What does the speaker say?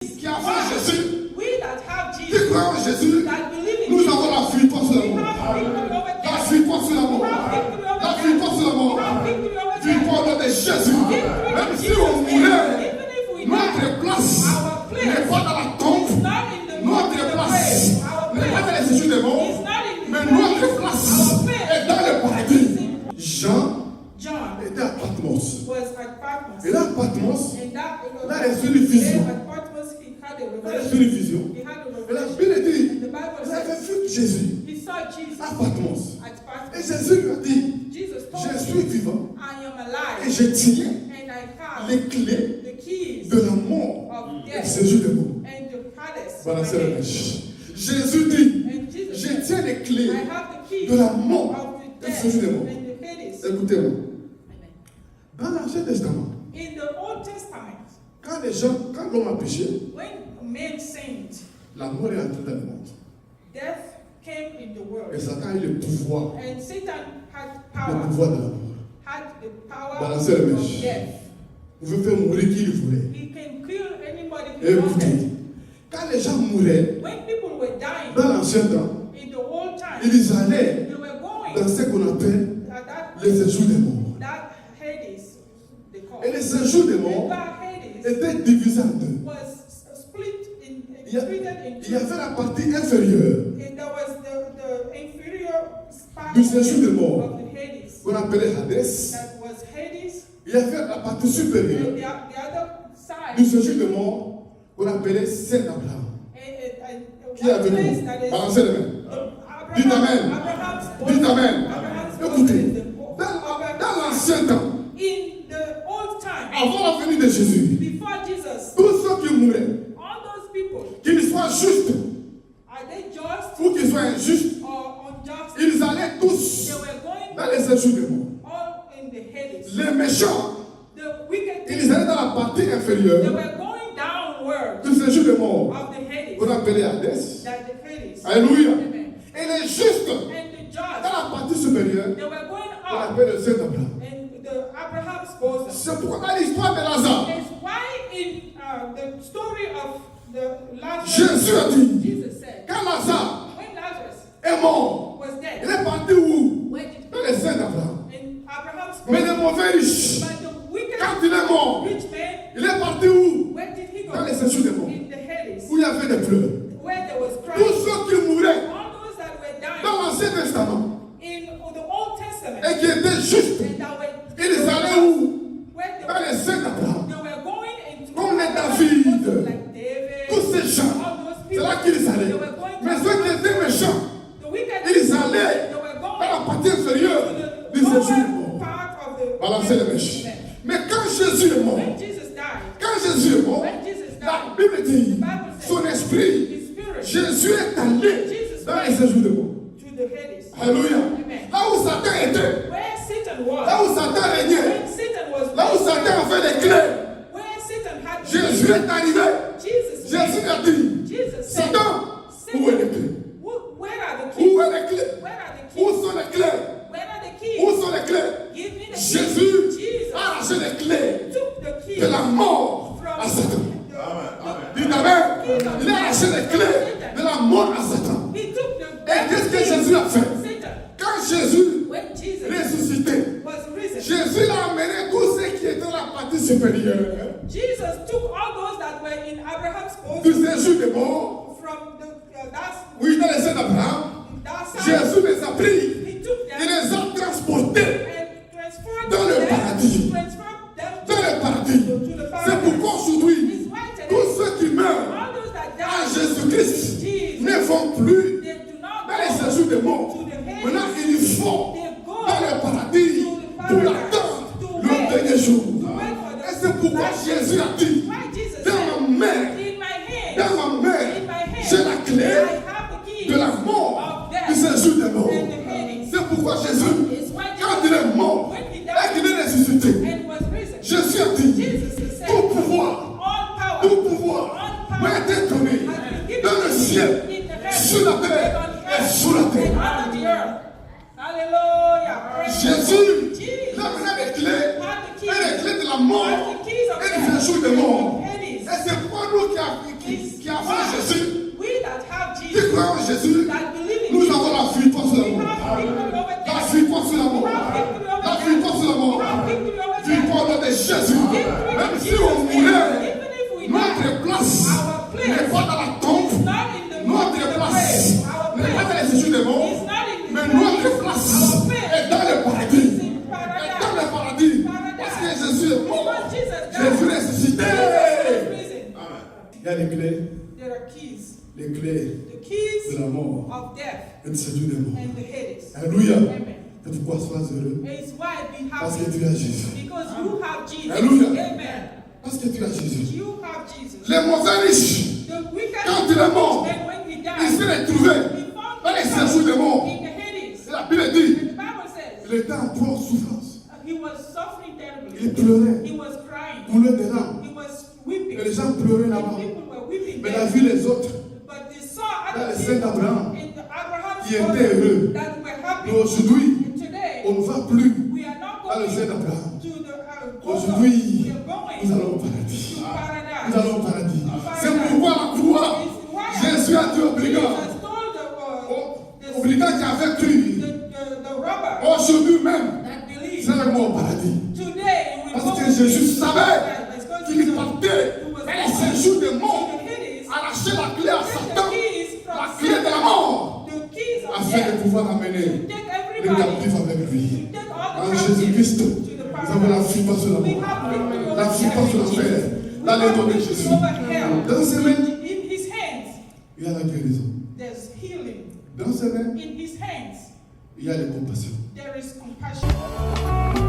qui a fait Jésus, We that have qui Jesus, croit en Jésus, that believe in nous Jesus, avons la victoire sur la we mort. have victory over La death. victoire sur la mort. We have victory over La death. victoire sur la mort. We have victory over death. Victoire au nom de Jésus. Victory Même in si Jesus' on name. mourait, Even if we notre die, place our place n'est pas dans la tombe. is not in the Notre grave. place Our n'est pas dans place les séjours des morts. is not in the Mais grave. notre place Our place est dans le paradis. is in Jean John était à Patmos. was at Patmos. Et là, à Patmos, And that là, il a reçu une vision. at Patmos he had a Il a reçu revelation. une vision. He had a Et la revelation. Bible dit, And the Bible il avait says vu Jésus he saw Jesus à Patmos. at Et Patmos. Jésus lui a dit, Jesus told je him, suis vivant I am et alive je tiens and I have les clés the keys de la mort of et du death séjour des morts. and the palace. Balancez of la death. mèche. Jésus dit, And Jesus je said, tiens les clés I have the keys de la mort of the et du death séjour des morts. and the Hades. Écoutez-moi. Amen. Dans l'Ancien Testament, In the Old Testament, quand l'homme a péché, when man sinned, la mort est entrée dans le monde. death came in the world. Et Satan a eu le pouvoir, And Satan had le power, pouvoir de la mort. had the power Balancez la mèche. of death. Vous pouvez faire mourir qui il voulait. He can kill anybody Et he écoutez, wanted. quand les gens mouraient When people were dying dans l'ancien temps, in the old time, ils allaient they were going dans ce qu'on appelle at that, les séjours des morts. that Hades, they call Et les it. séjours des And morts that Hades étaient divisés en deux. was split in, Il y a- split in Il y avait two. la partie inférieure And there was the inferior part du of séjour des morts, the Hades. qu'on appelait Hadès. That was Hades. Il y avait la partie supérieure And the other side, du séjour des morts, qu'on appelait Saint-Abraham. Qui a one venu? place that is Balancez les mains. Dites Amen. Abraham's Dites Amen. Abraham's Écoutez, bosom. dans l'ancien temps, In the old time, avant la venue de Jésus, before Jesus, tous ceux qui mouraient, all those people, qu'ils soient justes are they just ou qu'ils soient injustes, or unjust? ils allaient tous They were going dans les séjours des morts. all in the Hades. Les méchants, The wicked ils people, allaient dans la partie they inférieure were going downward du séjour des morts, of the Hades. qu'on appelait Hadès. That the Hades. Alléluia. Amen. Et les justes, And the dans just, la partie supérieure, they were going qu'on up appelle le Saint-Abraham. in the Abraham's bosom. C'est pourquoi dans l'histoire de Lazare, It's why in the story of the Lazarus, Jésus a dit, Jesus said, quand Lazare when Lazarus est mort, was il dead, est parti où? where did Dans les Saints d'Abraham. in Abraham's Mais bosom? le mauvais riche, But the wicked quand il est mort, rich man, il est parti où? where did he go? Dans les séjours des morts, In the Hades, où il y avait des pleurs. where there was Tous crying. ceux qui mouraient All those that were dying dans l'Ancien Testament in the Old Testament, et qui étaient justes, and that were ils allaient où? where they Dans les Saints d'Abraham. they were going into Comme les David, like David, tous ces gens, all those c'est people, là qu'ils they allaient. were going Mais to ceux qui étaient méchants, the wicked ils people, allaient they were dans going la partie inférieure to du the séjour des lower morts. part of the Balancez les mèches. Mais quand Jésus est mort, When Jesus died, quand Jésus est mort, when Jesus la died, Bible dit, the Bible says son esprit, his spirit Jésus est allé dans les séjours des morts. to the Hades. Alléluia. Amen. Là où Satan était, Where Satan was, là où Satan régnait, when Satan was, là où Satan avait les clés, where Satan had Jésus est arrivé. Jesus, Jésus a dit, Jesus said, Satan, où est les clés? Where are the keys? Où est les clés? Where are the Où keys? sont les clés? Where are the keys? Où sont les clés? Give me the keys. Jésus Jesus a arraché les clés took the keys de la mort à Satan. Dites Amen. Il a arraché les clés de la mort à Satan. He took the Et qu'est-ce que Jésus a fait? Satan. Quand Jésus When Jesus ressuscité, was risen, Jésus a amené tous ceux qui étaient dans la partie supérieure Jesus took all those that were in Abraham's du bosom séjour des morts, from oui, dans les saints d'Abraham. that side. Jésus les a pris, He took il them les a transportés and transferred dans le them, paradis. transferred them Dans le paradis. to the C'est paradise. pourquoi aujourd'hui, It's why today, tous ceux qui meurent all those that à died Jésus-Christ Jesus, ne vont plus they do not dans les go séjours des morts. to the Hades. Maintenant, ils vont They go dans le paradis to the pour paradise l'attendre to le wait. dernier jour. To wait for the Et c'est pourquoi last day. Jésus a dit, Why Jesus dans said, ma main, in my hand, dans ma main, in my hand, j'ai la clé I have the keys de la mort of death du séjour des morts. and the Hades. C'est pourquoi Jésus, It's why quand il est mort when he et died qu'il est ressuscité, and was risen, Jésus a dit, Jesus said, tout pouvoir, all tout power pouvoir m'a été donné has been given dans le ciel, in the heaven sur la terre and on et earth sous la and terre. under the earth. Hallelujah. Praise Jésus, Jesus il a mené les clés, had the et les keys, clés de la mort had the keys of et du death séjour des morts. and Hades. Et c'est pour nous qui qui avons Jésus, We that have qui Jesus, croyons en Jésus, that believe in nous Jesus, avons la victoire sur la we mort. have victory over La death. victoire sur la mort. We have victory over La death. victoire sur la mort. We have victory over death. Victoire au nom de Jésus. Victory Même in si Jesus' on name. mourait, Even if we die, notre place our place n'est pas dans la tombe. is not in the Notre place Our n'est pas dans place les études des morts. is not in the Mais grave. notre place Our place est dans le paradis. is in Est paradise. dans le paradis. Paradise. Parce que Jésus est mort. Because Jesus died. Jésus est ressuscité. Jesus is risen. Il y a les clés. There are keys. Les clés The keys de la mort. of death Et de séduire des morts. and the Hades. Alléluia. Amen. Et pourquoi sois heureux? It's why be Parce que happy. tu as Jésus. Because you have Jesus. Alléluia. Amen. Parce que tu as Jésus. You have Jesus. Les mauvais riches, The wicked quand il est mort, and when he il died, s'est retrouvé he found dans les himself séjours des morts. in the Hades. Et la Bible dit, And the Bible says il était en proie souffrance. he was suffering terribly. Il pleurait, He was crying. coulait des larmes. He was Et weeping. les gens pleuraient And là-bas. people were weeping Mais il a there. vu les autres But they saw dans other les scènes people d'Abraham in the Abraham's qui étaient body heureux. that were happy. Et aujourd'hui, And today, on ne va plus we are not dans les going scènes d'Abraham. to the Aujourd'hui, we are going nous allons au paradis. to paradise. Nous allons au paradis. C'est pourquoi la croix, Jésus a dit au brigand, Jesus told brigand qui avait cru, the robber aujourd'hui même, that believed, c'est le mot au paradis. today you will Parce go que to Jésus the savait paradise. Because qu'il Jesus partait was dans les séjours des morts, in the Hades, arracher la clé à take Satan, the keys from la clé de la mort, the keys of afin de death, pouvoir amener to take les everybody, captifs avec lui. to take all En the Jésus-Christ, captives to the nous avons la paradise. victoire sur la We mort, have victory over la victoire sur death in l'enfer, Jesus. dans We les have doigts de victory Jésus. over hell. Dans ses mains, In his hands, il y a la guérison. there's healing. Dans ses mains, In his hands, il y a les compassions. there is compassion.